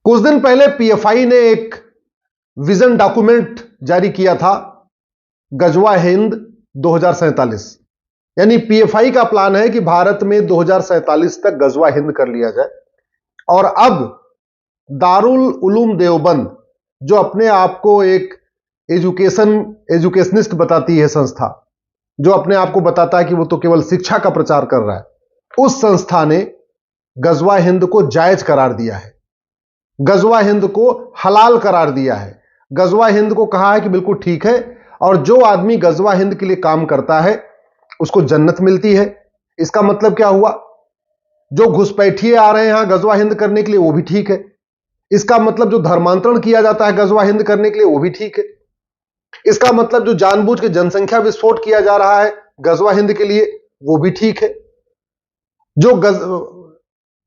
कुछ दिन पहले पीएफआई ने एक विजन डॉक्यूमेंट जारी किया था, गजवा हिंद 2047। यानी पीएफआई का प्लान है कि भारत में 2047 तक गजवा हिंद कर लिया जाए। और अब दारुल उलूम देवबंद, जो अपने आप को एक एजुकेशनिस्ट बताती है संस्था, जो अपने आप को बताता है कि वो तो केवल शिक्षा का प्रचार कर रहा है, उस संस्था ने गजवा हिंद को जायज करार दिया है, गजवा हिंद को हलाल करार दिया है। गजवा हिंद को कहा है कि बिल्कुल ठीक है, और जो आदमी गजवा हिंद के लिए काम करता है उसको जन्नत मिलती है। इसका मतलब क्या हुआ? जो घुसपैठिए आ रहे हैं यहां गजवा हिंद करने के लिए वो भी ठीक है। इसका मतलब जो धर्मांतरण किया जाता है गजवा हिंद करने के लिए वो भी ठीक है। इसका मतलब जो जानबूझ के जनसंख्या विस्फोट किया जा रहा है गजवा हिंद के लिए वो भी ठीक है। जो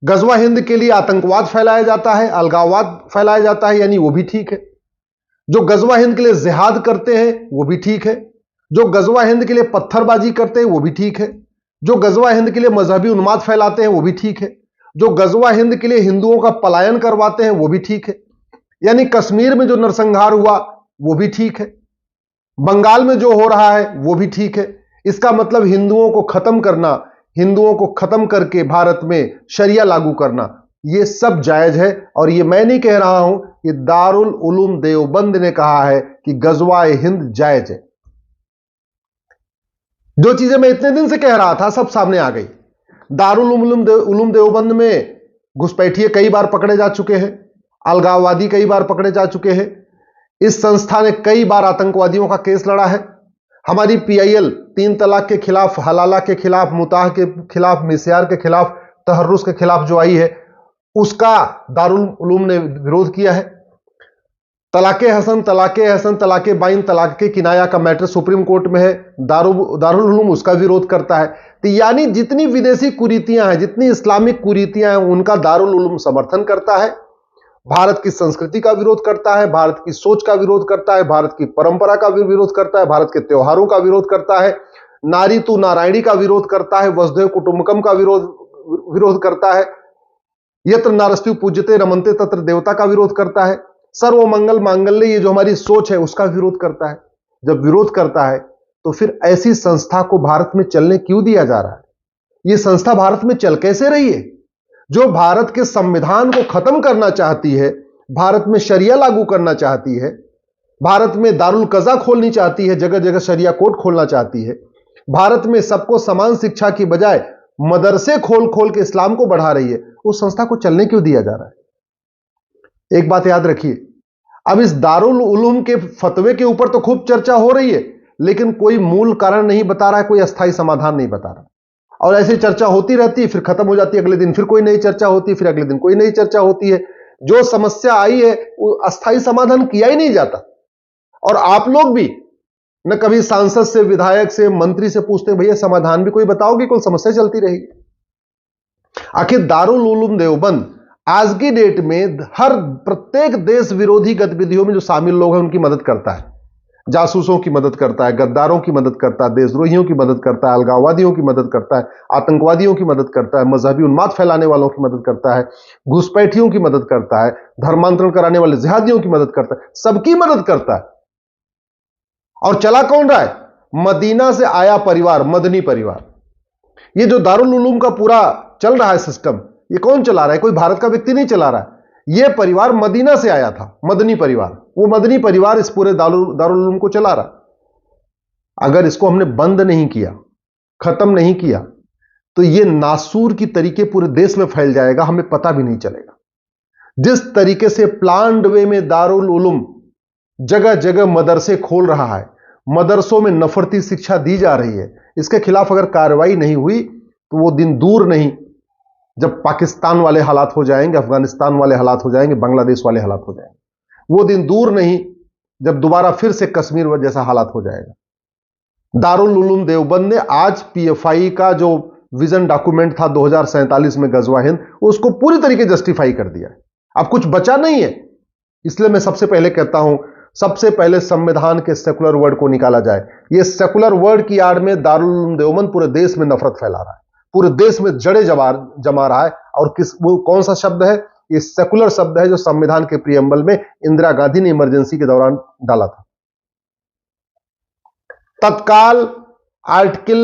गजवा हिंद के लिए आतंकवाद फैलाया जाता है, अलगाववाद फैलाया जाता है, यानी वो भी ठीक है। जो गजवा हिंद के लिए जिहाद करते हैं वो भी ठीक है। जो गजवा हिंद के लिए पत्थरबाजी करते हैं वो भी ठीक है। जो गजवा हिंद के लिए मजहबी उन्माद फैलाते हैं वो भी ठीक है। जो गजवा हिंद के लिए हिंदुओं का पलायन करवाते हैं वो भी ठीक है। यानी कश्मीर में जो नरसंहार हुआ वो भी ठीक है, बंगाल में जो हो रहा है वो भी ठीक है। इसका मतलब हिंदुओं को खत्म करना, हिंदुओं को खत्म करके भारत में शरिया लागू करना, ये सब जायज है। और ये मैं नहीं कह रहा हूं, ये दारुल उलूम देवबंद ने कहा है कि गजवा हिंद जायज है। जो चीजें मैं इतने दिन से कह रहा था सब सामने आ गई। दारुल उलूम देवबंद में घुसपैठिए कई बार पकड़े जा चुके हैं, अलगाववादी कई बार पकड़े जा चुके हैं। इस संस्था ने कई बार आतंकवादियों का केस लड़ा है। हमारी पीआईएल 3 तलाक के खिलाफ, हलाला के खिलाफ, मुताह के खिलाफ, मिस्यार के खिलाफ, तहर्रुस के खिलाफ जो आई है उसका दारुल उलूम ने विरोध किया है। तलाके हसन, तलाके बाइन, तलाक के किनाया का मैटर सुप्रीम कोर्ट में है, दारुल उलूम उसका विरोध करता है। तो यानी जितनी विदेशी कुरीतियां हैं, जितनी इस्लामिक कुरीतियां हैं, उनका दारुल उलूम समर्थन करता है, भारत की संस्कृति का विरोध करता है, भारत की सोच का विरोध करता है, भारत की परंपरा का विरोध करता है, भारत के त्योहारों का विरोध करता है, नारी तू नारायणी का विरोध करता है, वसुधैव कुटुंबकम का विरोध करता है, यत्र नारस्त्यु पूज्यते रमन्ते तत्र देवता का विरोध करता है, सर्व मंगल मांगल्य, ये जो हमारी सोच है उसका विरोध करता है। जब विरोध करता है तो फिर ऐसी संस्था को भारत में चलने क्यों दिया जा रहा है? यह संस्था भारत में चल कैसे रही है? जो भारत के संविधान को खत्म करना चाहती है, भारत में शरिया लागू करना चाहती है, भारत में दारुल कज़ा खोलनी चाहती है, जगह जगह शरिया कोर्ट खोलना चाहती है, भारत में सबको समान शिक्षा की बजाय मदरसे खोल खोल के इस्लाम को बढ़ा रही है, उस संस्था को चलने क्यों दिया जा रहा है? एक बात याद रखिए, अब इस दारुल उलूम के फतवे के ऊपर तो खूब चर्चा हो रही है, लेकिन कोई मूल कारण नहीं बता रहा है, कोई अस्थायी समाधान नहीं बता रहा। और ऐसी चर्चा होती रहती है, फिर खत्म हो जाती है, अगले दिन फिर कोई नई चर्चा होती है, फिर अगले दिन कोई नई चर्चा होती है। जो समस्या आई है वो अस्थायी समाधान किया ही नहीं जाता। और आप लोग भी न कभी सांसद से, विधायक से, मंत्री से पूछते भैया समाधान भी कोई बताओगे, कोई समस्या चलती रहेगी। आखिर दारुल उलूम देवबंद आज की डेट में हर प्रत्येक देश विरोधी गतिविधियों में जो शामिल लोग हैं उनकी मदद करता है, जासूसों की मदद करता है, गद्दारों की मदद करता है, देशद्रोहियों की मदद करता है, अलगाववादियों की मदद करता है, आतंकवादियों की मदद करता है, मजहबी उन्माद फैलाने वालों की मदद करता है, घुसपैठियों की मदद करता है, धर्मांतरण कराने वाले जिहादियों की मदद करता है, सबकी मदद करता है। और चला कौन रहा है? मदीना से आया परिवार, मदनी परिवार। ये जो दारुल उलूम का पूरा चल रहा है सिस्टम, ये कौन चला रहा है? कोई भारत का व्यक्ति नहीं चला रहा है, यह परिवार मदीना से आया था, मदनी परिवार। वो मदनी परिवार इस पूरे दारुल उलूम को चला रहा। अगर इसको हमने बंद नहीं किया, खत्म नहीं किया, तो यह नासूर की तरीके पूरे देश में फैल जाएगा, हमें पता भी नहीं चलेगा। जिस तरीके से प्लान्ड वे में दारुल उलूम जगह जगह मदरसे खोल रहा है, मदरसों में नफरती शिक्षा दी जा रही है, इसके खिलाफ अगर कार्रवाई नहीं हुई तो वो दिन दूर नहीं जब पाकिस्तान वाले हालात हो जाएंगे, अफगानिस्तान वाले हालात हो जाएंगे, बांग्लादेश वाले हालात हो जाएंगे। वो दिन दूर नहीं जब दोबारा फिर से कश्मीर जैसा हालात हो जाएगा। दारुल उलूम देवबंद ने आज पीएफआई का जो विजन डॉक्यूमेंट था 2047 में गजवा हिंद, उसको पूरी तरीके जस्टिफाई कर दिया है। अब कुछ बचा नहीं है। इसलिए मैं सबसे पहले कहता हूं, सबसे पहले संविधान के सेकुलर वर्ड को निकाला जाए। यह सेकुलर वर्ड की आड़ में दारुल उलूम देवबंद पूरे देश में नफरत फैला रहा है, पूरे देश में जड़े जमा रहा है। और वो कौन सा शब्द है? ये सेकुलर शब्द है जो संविधान के प्रियम्बल में इंदिरा गांधी ने इमरजेंसी के दौरान डाला था। तत्काल आर्टिकल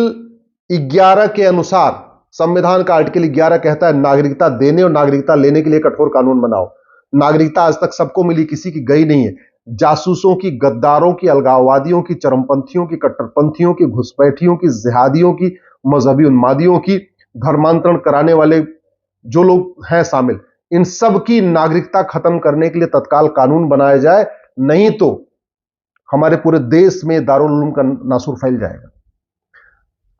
11 के अनुसार, संविधान का आर्टिकल 11 कहता है नागरिकता देने और नागरिकता लेने के लिए कठोर कानून बनाओ। नागरिकता आज तक सबको मिली, किसी की गई नहीं है। जासूसों की, गद्दारों की, अलगाववादियों की, चरमपंथियों की, कट्टरपंथियों की, घुसपैठियों की, जिहादियों की, मजहबी उन्मादियों की, धर्मांतरण कराने वाले जो लोग हैं शामिल, इन सब की नागरिकता खत्म करने के लिए तत्काल कानून बनाया जाए, नहीं तो हमारे पूरे देश में दारुल उलूम का नासूर फैल जाएगा।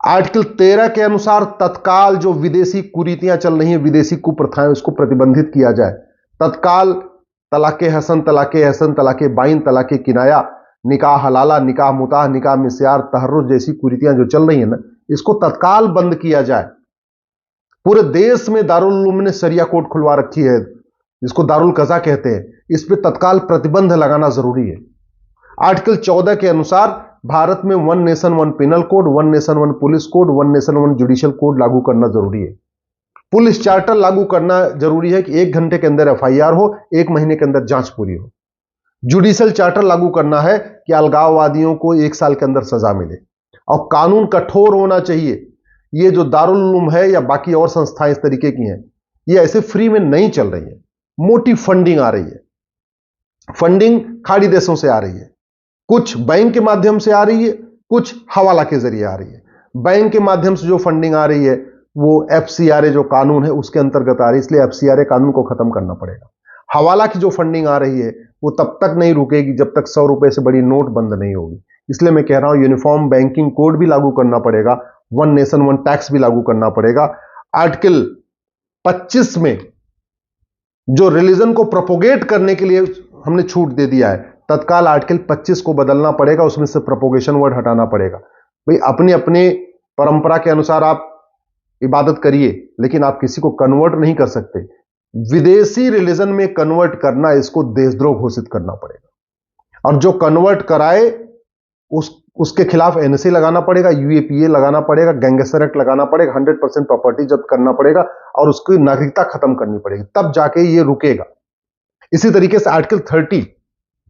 आर्टिकल 13 के अनुसार तत्काल जो विदेशी कुरीतियां चल रही हैं, विदेशी कुप्रथाएं, उसको प्रतिबंधित किया जाए। तत्काल तलाके हसन, तलाके हसन, तलाके बाइन, तलाके किनाया, निकाह हलाला, निकाह मुताह, निकाह मिस्यार, तहर्रुज जैसी कुरीतियां जो चल रही है ना, इसको तत्काल बंद किया जाए। पूरे देश में दारुल उलूम ने शरिया कोर्ट खुलवा रखी है, जिसको दारुल कज़ा कहते हैं, इस पर तत्काल प्रतिबंध लगाना जरूरी है। आर्टिकल 14 के अनुसार भारत में 1 nation 1 penal code, 1 nation 1 police code, 1 nation 1 judicial code लागू करना जरूरी है। पुलिस चार्टर लागू करना जरूरी है कि 1 घंटे के अंदर FIR हो, 1 महीने के अंदर जांच पूरी हो। जुडिशियल चार्टर लागू करना है कि अलगाववादियों को 1 साल के अंदर सजा मिले, और कानून कठोर होना चाहिए। ये जो दारुल उलूम है या बाकी और संस्थाएं इस तरीके की हैं, ये ऐसे फ्री में नहीं चल रही है, मोटी फंडिंग आ रही है। फंडिंग खाड़ी देशों से आ रही है, कुछ बैंक के माध्यम से आ रही है, कुछ हवाला के जरिए आ रही है। बैंक के माध्यम से जो फंडिंग आ रही है वो FCRA जो कानून है उसके अंतर्गत आ रही है, इसलिए FCRA कानून को खत्म करना पड़ेगा। हवाला की जो फंडिंग आ रही है वो तब तक नहीं रुकेगी जब तक 100 रुपए से बड़ी नोट बंद नहीं होगी। इसलिए मैं कह रहा हूं यूनिफॉर्म बैंकिंग कोड भी लागू करना पड़ेगा, 1 नेशन 1 टैक्स भी लागू करना पड़ेगा। आर्टिकल 25 में जो रिलीजन को प्रोपोगेट करने के लिए हमने छूट दे दिया है, तत्काल आर्टिकल 25 को बदलना पड़ेगा, उसमें से प्रोपोगेशन वर्ड हटाना पड़ेगा। भाई अपने अपने परंपरा के अनुसार आप इबादत करिए, लेकिन आप किसी को कन्वर्ट नहीं कर सकते। विदेशी रिलीजन में कन्वर्ट करना, इसको देशद्रोह घोषित करना पड़ेगा, और जो कन्वर्ट कराए उसके खिलाफ NSA लगाना पड़ेगा, UAPA लगाना पड़ेगा, गैंगस्टर एक्ट लगाना पड़ेगा, 100% प्रॉपर्टी जब्त करना पड़ेगा, और उसकी नागरिकता खत्म करनी पड़ेगी, तब जाके ये रुकेगा। इसी तरीके से आर्टिकल 30,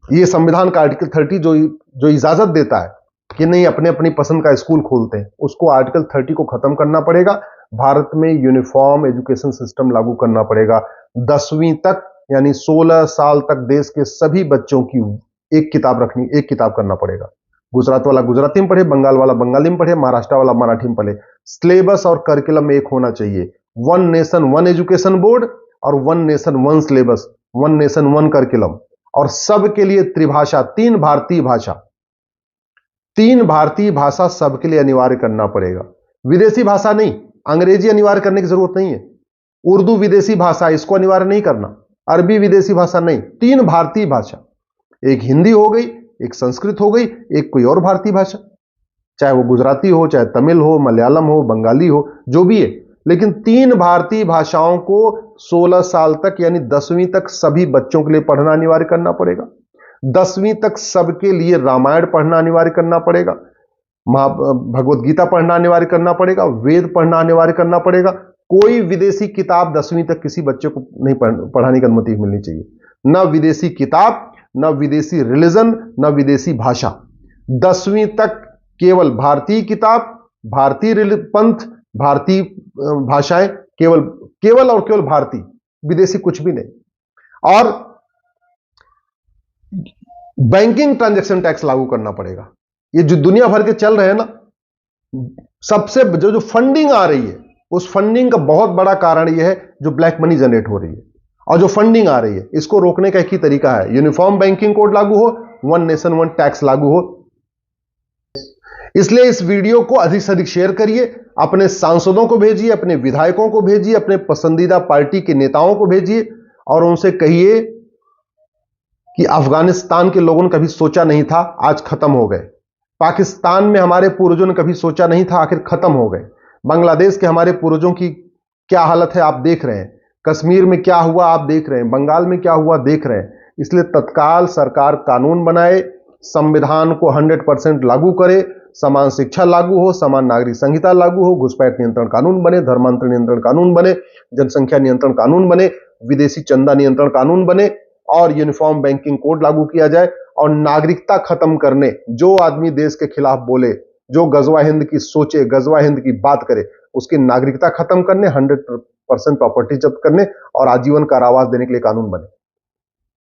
ये संविधान का आर्टिकल 30 जो इजाजत देता है कि नहीं अपने अपनी पसंद का स्कूल खोलते हैं, उसको आर्टिकल 30 को खत्म करना पड़ेगा। भारत में यूनिफॉर्म एजुकेशन सिस्टम लागू करना पड़ेगा। 10वीं तक यानी 16 साल तक देश के सभी बच्चों की एक किताब करना पड़ेगा। गुजरात वाला गुजराती में पढ़े, बंगाल वाला बंगाली में पढ़े, महाराष्ट्र वाला मराठी में पढ़े। सिलेबस और करिकुलम एक होना चाहिए। 1 नेशन 1 एजुकेशन बोर्ड और 1 नेशन 1 सिलेबस, 1 नेशन 1 करिकुलम, और सबके लिए त्रिभाषा, 3 भारतीय भाषा सबके लिए अनिवार्य करना पड़ेगा। विदेशी भाषा नहीं, अंग्रेजी अनिवार्य करने की जरूरत नहीं है। उर्दू विदेशी भाषा, इसको अनिवार्य नहीं करना। अरबी विदेशी भाषा नहीं, 3 भारतीय भाषा, एक हिंदी हो गई, एक संस्कृत हो गई, एक कोई और भारतीय भाषा, चाहे वो गुजराती हो, चाहे तमिल हो, मलयालम हो, बंगाली हो, जो भी है, लेकिन 3 भारतीय भाषाओं को 16 साल तक यानी 10वीं तक सभी बच्चों के लिए पढ़ना अनिवार्य करना पड़ेगा। 10वीं तक सबके लिए रामायण पढ़ना अनिवार्य करना पड़ेगा, भगवत गीता पढ़ना अनिवार्य करना पड़ेगा, वेद पढ़ना अनिवार्य करना पड़ेगा। कोई विदेशी किताब 10वीं तक किसी बच्चे को नहीं पढ़ाने की अनुमति मिलनी चाहिए। न विदेशी किताब, न विदेशी रिलीजन, न विदेशी भाषा। 10वीं तक केवल भारतीय किताब, भारतीय पंथ, भारतीय भाषाएं, केवल और केवल भारतीय, विदेशी कुछ भी नहीं। और बैंकिंग ट्रांजैक्शन टैक्स लागू करना पड़ेगा। ये जो दुनिया भर के चल रहे हैं ना, सबसे जो फंडिंग आ रही है, उस फंडिंग का बहुत बड़ा कारण यह है जो ब्लैक मनी जनरेट हो रही है, और जो फंडिंग आ रही है, इसको रोकने का एक ही तरीका है, यूनिफॉर्म बैंकिंग कोड लागू हो, 1 नेशन 1 टैक्स लागू हो। इसलिए इस वीडियो को अधिक से अधिक शेयर करिए, अपने सांसदों को भेजिए, अपने विधायकों को भेजिए, अपने पसंदीदा पार्टी के नेताओं को भेजिए, और उनसे कहिए कि अफगानिस्तान के लोगों ने कभी सोचा नहीं था, आज खत्म हो गए। पाकिस्तान में हमारे पूर्वजों ने कभी सोचा नहीं था, आखिर खत्म हो गए। बांग्लादेश के हमारे पूर्वजों की क्या हालत है आप देख रहे हैं, कश्मीर में क्या हुआ आप देख रहे हैं, बंगाल में क्या हुआ देख रहे हैं। इसलिए तत्काल सरकार कानून बनाए, संविधान को 100% लागू करे, समान शिक्षा लागू हो, समान नागरिक संहिता लागू हो, घुसपैठ नियंत्रण कानून बने, धर्मांतरण नियंत्रण कानून बने, जनसंख्या नियंत्रण कानून बने, विदेशी चंदा नियंत्रण कानून बने और यूनिफॉर्म बैंकिंग कोड लागू किया जाए और नागरिकता खत्म करने, जो आदमी देश के खिलाफ बोले, जो गजवा हिंद की सोचे, गजवा हिंद की बात करे, उसकी नागरिकता खत्म करने, 100% प्रॉपर्टी जब्त करने और आजीवन कारावास देने के लिए कानून बने।